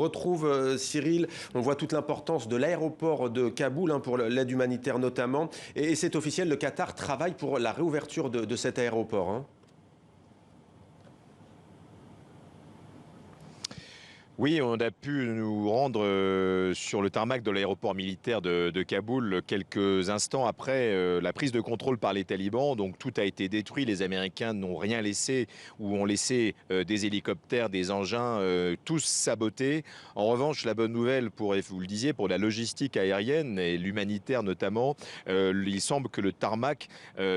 Retrouve Cyril, on voit toute l'importance de l'aéroport de Kaboul pour l'aide humanitaire notamment. Et c'est officiel, le Qatar travaille pour la réouverture de cet aéroport. Oui, on a pu nous rendre sur le tarmac de l'aéroport militaire de Kaboul quelques instants après la prise de contrôle par les talibans. Donc tout a été détruit. Les Américains n'ont rien laissé ou ont laissé des hélicoptères, des engins, tous sabotés. En revanche, la bonne nouvelle, vous le disiez, pour la logistique aérienne et l'humanitaire notamment, il semble que le tarmac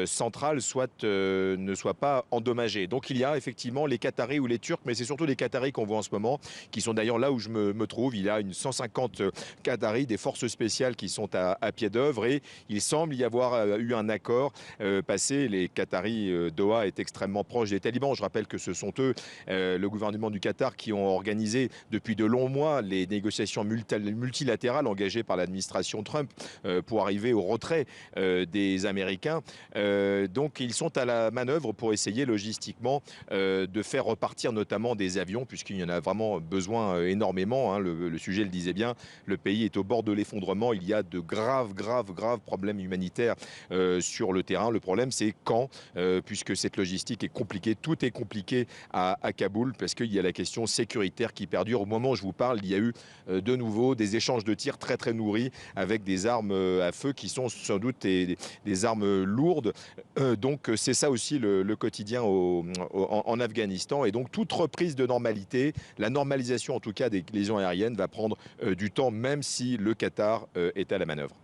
central ne soit pas endommagé. Donc il y a effectivement les Qataris ou les Turcs, mais c'est surtout les Qataris qu'on voit en ce moment, qui sont d'ailleurs là où je me trouve. Il y a une 150 Qataris, des forces spéciales qui sont à pied d'œuvre, et il semble y avoir eu un accord passé. Les Qataris, Doha est extrêmement proche des talibans. Je rappelle que ce sont eux, le gouvernement du Qatar, qui ont organisé depuis de longs mois les négociations multilatérales engagées par l'administration Trump pour arriver au retrait des Américains. Donc ils sont à la manœuvre pour essayer logistiquement de faire repartir notamment des avions, puisqu'il y en a vraiment besoin énormément. Le sujet le disait bien, le pays est au bord de l'effondrement. Il y a de graves problèmes humanitaires sur le terrain. Le problème, c'est quand, puisque cette logistique est compliquée. Tout est compliqué à Kaboul, parce qu'il y a la question sécuritaire qui perdure. Au moment où je vous parle, il y a eu de nouveau des échanges de tirs très nourris avec des armes à feu qui sont sans doute des armes lourdes. Donc c'est ça aussi le quotidien en Afghanistan. Et donc toute reprise de normalité, la normalisation en tout cas des liaisons aériennes, va prendre du temps, même si le Qatar est à la manœuvre.